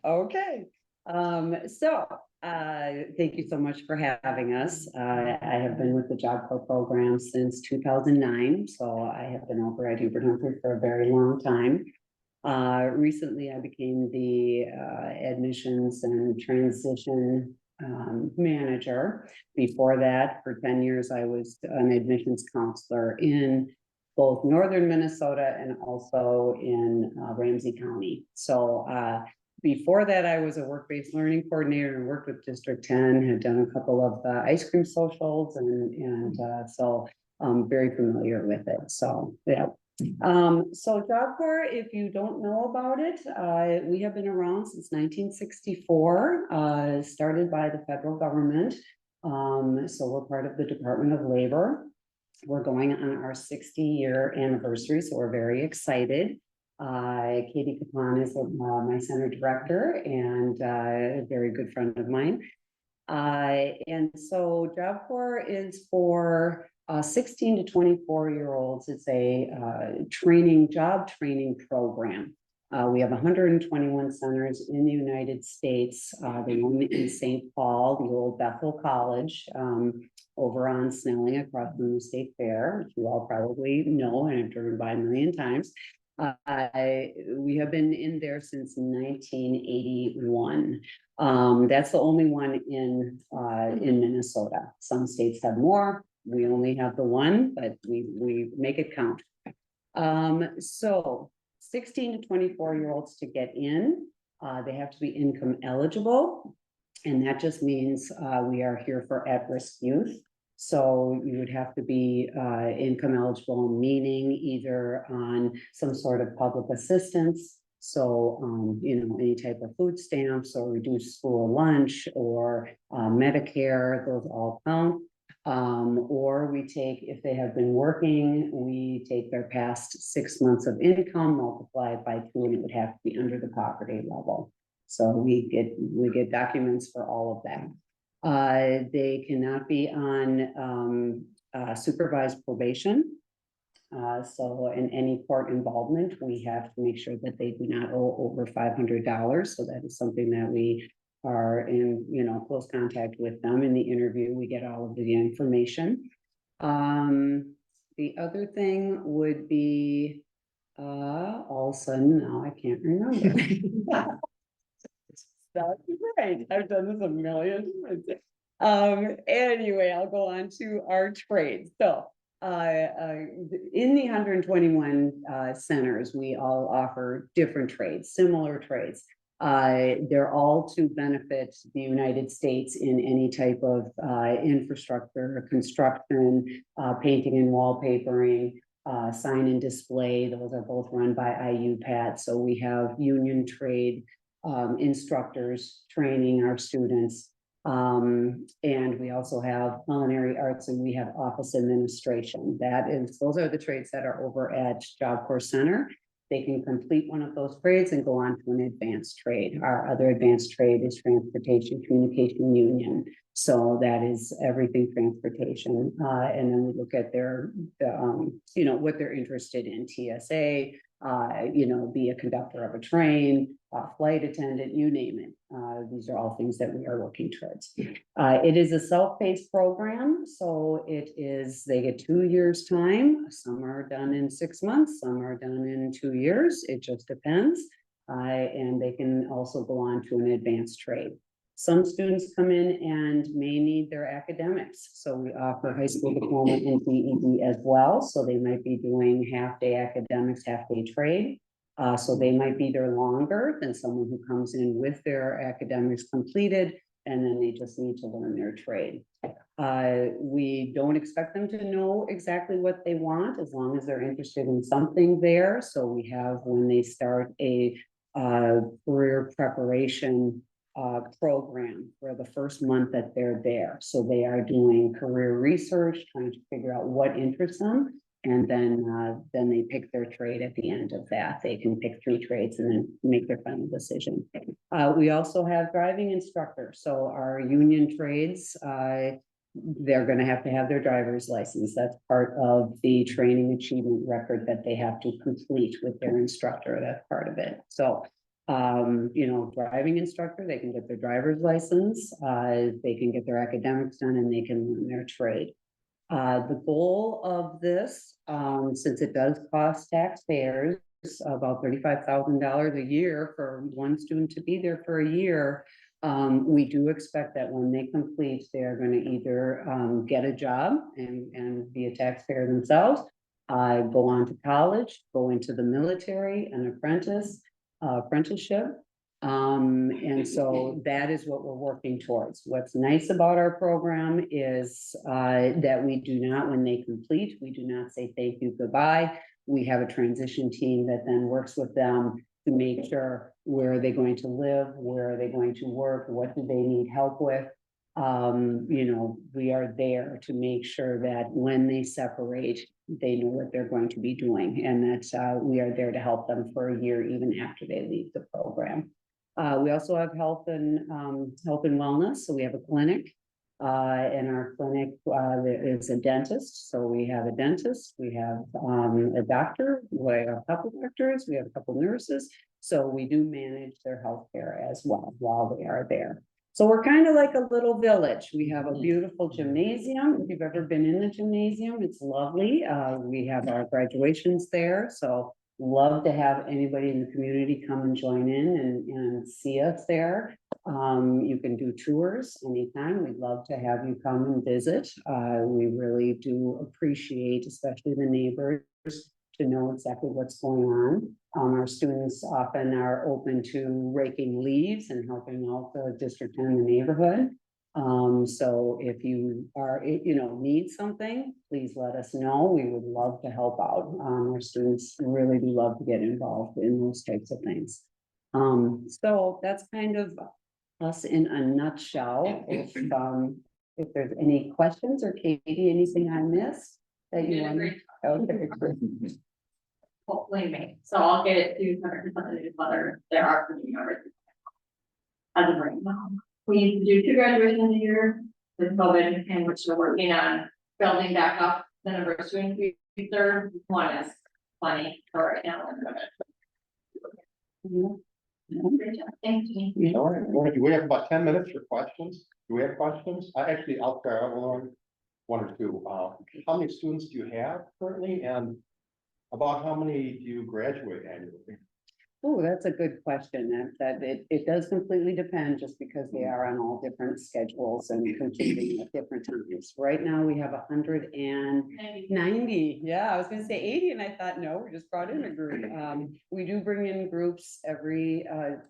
Okay. Thank you so much for having us. I have been with the Job Corps program since 2009, so I have been over at Hubert Humphrey for a very long time. Recently, I became the admissions and transition manager. Before that, for 10 years, I was an admissions counselor in both northern Minnesota and also in Ramsey County. So before that, I was a work-based learning coordinator and worked with District 10, had done a couple of ice cream socials, and so I'm very familiar with it. So yeah. So Job Corps, if you don't know about it, we have been around since 1964, started by the federal government. So we're part of the Department of Labor. We're going on our 60-year anniversary, so we're very excited. Katie Kapaun is my center director and a very good friend of mine. And so Job Corps is for 16 to 24-year-olds. It's a job training program. We have 121 centers in the United States. The one in St. Paul, the old Bethel College, over on Snelling across from the State Fair, which you all probably know and have driven by a million times. We have been in there since 1981. That's the only one in Minnesota. Some states have more. We only have the one, but we make it count. So 16 to 24-year-olds to get in, they have to be income eligible. And that just means we are here for at-risk youth. So you would have to be income eligible, meaning either on some sort of public assistance. So, any type of food stamps or reduced school lunch or Medicare, those all count. Or we take, if they have been working, we take their past 6 months of income, multiply it by 2, and it would have to be under the poverty level. So we get documents for all of that. They cannot be on supervised probation. So in any court involvement, we have to make sure that they do not owe over $500. So that is something that we are in, close contact with them. In the interview, we get all of the information. The other thing would be, all of a sudden, now I can't remember. That's right. I've done this a million times. Anyway, I'll go on to our trades. So in the 121 centers, we all offer different trades, similar trades. They're all to benefit the United States in any type of infrastructure, construction, painting and wallpapering, sign and display. Those are both run by IUPAT. So we have union trade instructors training our students. And we also have culinary arts, and we have office administration. Those are the trades that are over at Job Corps Center. They can complete one of those trades and go on to an advanced trade. Our other advanced trade is transportation communication union. So that is everything transportation. And then we look at what they're interested in, TSA, be a conductor of a train, flight attendant, you name it. These are all things that we are working towards. It is a self-paced program, so they get 2 years time. Some are done in 6 months, some are done in 2 years. It just depends. And they can also go on to an advanced trade. Some students come in and may need their academics. So we offer high school diploma and GED as well. So they might be doing half-day academics, half-day trade. So they might be there longer than someone who comes in with their academics completed, and then they just need to learn their trade. We don't expect them to know exactly what they want as long as they're interested in something there. So we have, when they start a career preparation program for the first month that they're there. So they are doing career research, trying to figure out what interests them. And then they pick their trade at the end of that. They can pick 3 trades and then make their final decision. We also have driving instructors. So our union trades, they're going to have their driver's license. That's part of the training achievement record that they have to complete with their instructor. That's part of it. So you know, driving instructor, they can get their driver's license, they can get their academics done, and they can learn their trade. The goal of this, since it does cost taxpayers about $35,000 a year for one student to be there for a year, we do expect that when they complete, they are going to either get a job and be a taxpayer themselves, go on to college, go into the military, an apprenticeship. And so that is what we're working towards. What's nice about our program is that we do not, when they complete, we do not say thank you, goodbye. We have a transition team that then works with them to make sure where are they going to live, where are they going to work, what do they need help with. You know, we are there to make sure that when they separate, they know what they're going to be doing, and that we are there to help them for a year, even after they leave the program. We also have health and wellness. So we have a clinic. In our clinic, there is a dentist. So we have a dentist, we have a doctor, we have a couple doctors, we have a couple nurses. So we do manage their health care as well while they are there. So we're kind of like a little village. We have a beautiful gymnasium. If you've ever been in the gymnasium, it's lovely. We have our graduations there. So love to have anybody in the community come and join in and see us there. You can do tours anytime. We'd love to have you come and visit. We really do appreciate, especially the neighbors, to know exactly what's going on. Our students often are open to raking leaves and helping out the district and the neighborhood. So if you are, you know, need something, please let us know. We would love to help out. Our students really do love to get involved in those types of things. So that's kind of us in a nutshell. If there's any questions, or Katie, anything I missed that you want? Okay. Hopefully May. So I'll get it to representative whether there are community members. As of right now, we need to do 2 graduations a year with COVID, and which we're working on building back up the number of students we serve. One is plenty for right now. Thank you. All right. Do we have about 10 minutes for questions? Do we have questions? Actually, I'll start. I will learn 1 or 2. How many students do you have currently, and about how many do you graduate annually? Oh, that's a good question. It does completely depend, just because they are on all different schedules and completing at different times. Right now, we have 190. Yeah, I was going to say 80, and I thought, no, we just brought in a group. We do bring in groups every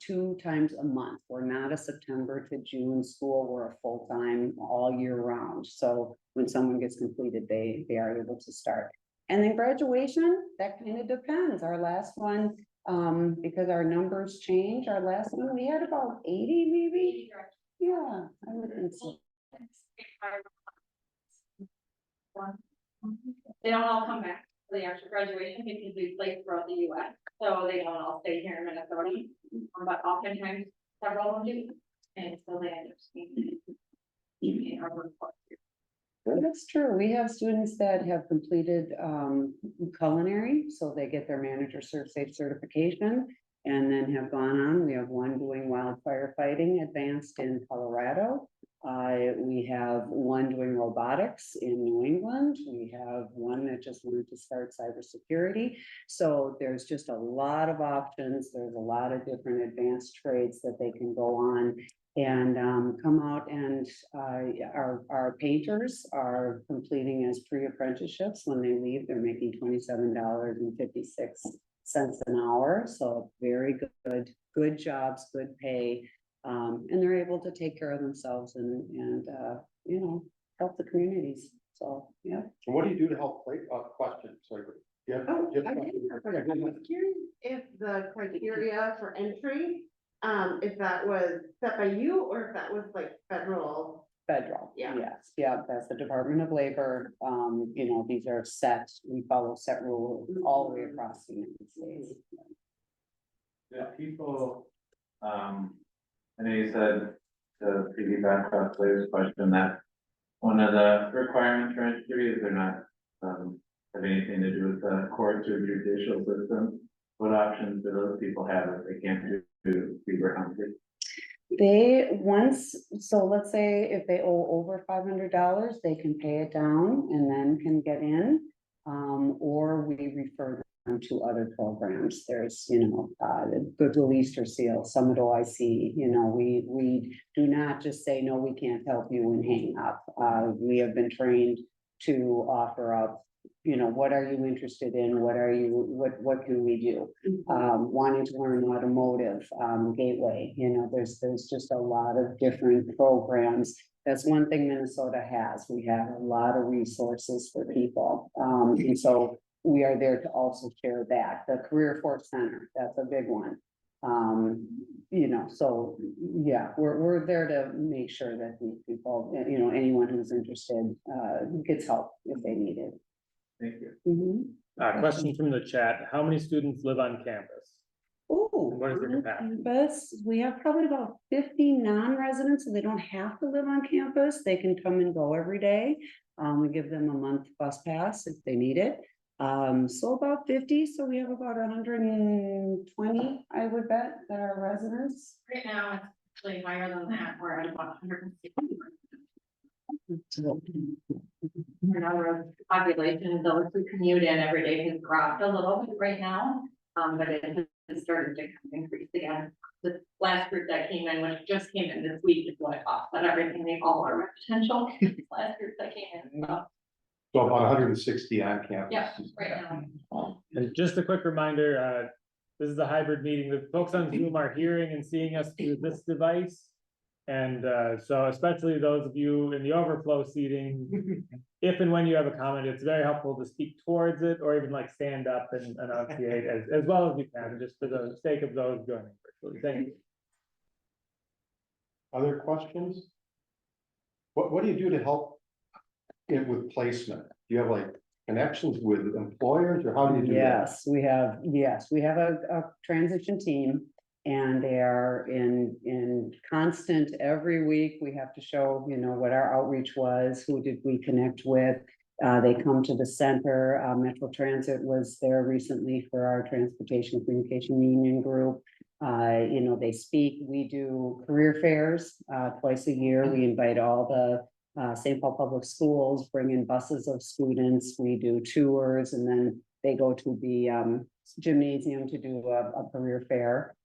2 times a month. We're not a September to June school. We're a full-time all year round. So when someone gets completed, they are able to start. And then graduation, that kind of depends. Our last one, because our numbers change, our last one, we had about 80 maybe. Yeah, I would think so. They don't all come back for the actual graduation because we place throughout the US. So they don't all stay here in Minnesota. But oftentimes several of them do. And so they end up speaking in our workforce. That's true. We have students that have completed culinary, so they get their manager safe certification and then have gone on. We have one doing wildfire fighting advanced in Colorado. We have one doing robotics in New England. We have one that just wanted to start cybersecurity. So there's just a lot of options. There's a lot of different advanced trades that they can go on and come out, and our painters are completing as pre-apprenticeships. When they leave, they're making $27.56 an hour. So very good jobs, good pay, and they're able to take care of themselves and you know, help the communities. So yeah. And what do you do to help play questions? Sorry. Yeah. I'm curious if the criteria for entry, if that was set by you or if that was like federal. Federal, Yeah. yes, yeah, that's the Department of Labor. You know, these are set, we follow set rules all the way across the United States. Yeah, people, I know you said, to piggyback off Blair's question, that one of the requirements for entry is they're not, have anything to do with the courts or judicial system. What options do those people have if they can't do to Beaver Humphrey? So let's say if they owe over $500, they can pay it down and then can get in. Or we refer them to other programs. There's, the Goodwill Easter Seal, Summit OIC, we do not just say, no, we can't help you and hang up. We have been trained to offer up, what are you interested in? What can we do? Wanting to learn automotive, gateway, there's just a lot of different programs. That's one thing Minnesota has. We have a lot of resources for people. And so we are there to also share that. The Career Force Center, that's a big one. So yeah, we're there to make sure that these people, anyone who's interested, gets help if they need it. Thank you. Question from the chat, how many students live on campus? Oh, What is their capacity? campus, we have probably about 50 non-residents, so they don't have to live on campus. They can come and go every day. We give them a month bus pass if they need it. So about 50, so we have about 120, I would bet, that are residents. Right now, it's actually higher than that, we're at about 160. Our number of population, those who commute in every day has dropped a little bit right now, but it has started to increase again. The last group that came in, which just came in this week, is what offset everything, they all are potential. Last group that came in, so, So about 160 on campus. yeah, right now. And just a quick reminder, this is a hybrid meeting. The folks on Zoom are hearing and seeing us through this device. And so especially those of you in the overflow seating, if and when you have a comment, it's very helpful to speak towards it or even like stand up and enunciate as well as you can, just for the sake of those joining virtually. Thank you. Other questions? What do you do to help with placement? Do you have like connections with employers or how do you do that? Yes, we have a transition team. And they are in constant, every week, we have to show, what our outreach was, who did we connect with. They come to the center. Metro Transit was there recently for our Transportation Communication Union group. They speak. We do career fairs twice a year. We invite all the St. Paul Public Schools, bring in buses of students. We do tours, and then they go to the gymnasium to do a career fair.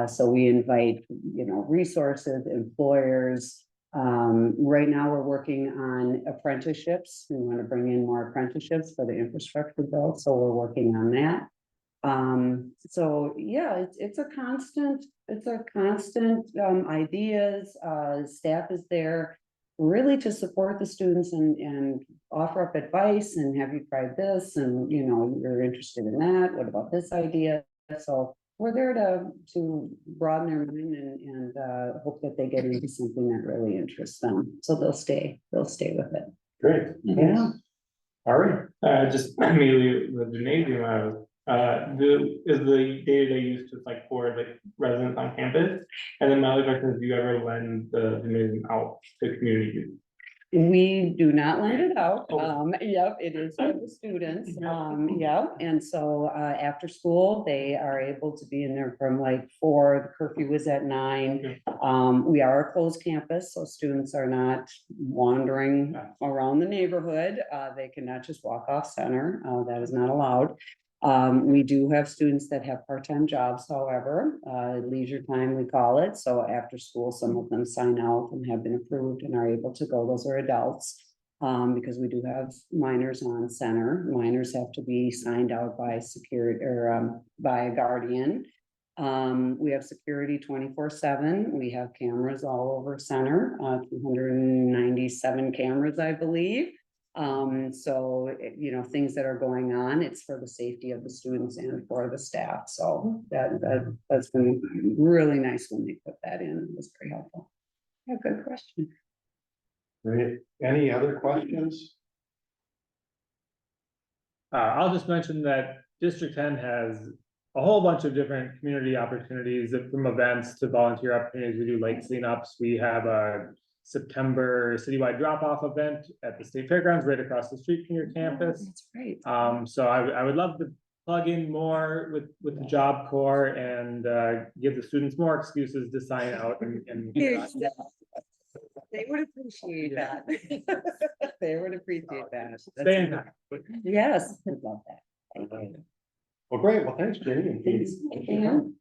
So we invite, resources, employers. Right now we're working on apprenticeships. We want to bring in more apprenticeships for the infrastructure bill. So we're working on that. So yeah, it's a constant, ideas. Staff is there really to support the students and offer up advice and have you tried this and, you're interested in that. What about this idea? So we're there to broaden their mind and hope that they get into something that really interests them. So they'll stay with it. Great. Yeah. All right. Just immediately the gymnasium, is the day-to-day use just like for like residents on campus? And then my other question is, do you ever lend the gymnasium out to community use? We do not lend it out. Oh. Yep, it is for the students. Yeah, and so after school, they are able to be in there from like 4, the curfew is at 9. We are a closed campus, so students are not wandering around the neighborhood. They cannot just walk off center. That is not allowed. We do have students that have part-time jobs, however, leisure time, we call it. So after school, some of them sign out and have been approved and are able to go. Those are adults, because we do have minors on center. Minors have to be signed out by security or by a guardian. We have security 24/7. We have cameras all over center, 297 cameras, I believe. So, things that are going on, it's for the safety of the students and for the staff. So that's been really nice when they put that in. It was very helpful. Yeah, good question. Great. Any other questions? I'll just mention that District 10 has a whole bunch of different community opportunities, from events to volunteer opportunities. We do lake cleanups. We have a September citywide drop-off event at the State Fairgrounds right across the street from your campus. That's great. So I would love to plug in more with the Job Corps and give the students more excuses to sign out and. They would appreciate that. They would appreciate that. Stay in touch. Yes, I love that. Well, great. Well, thanks, Jenny and Katie. Thanks. Um,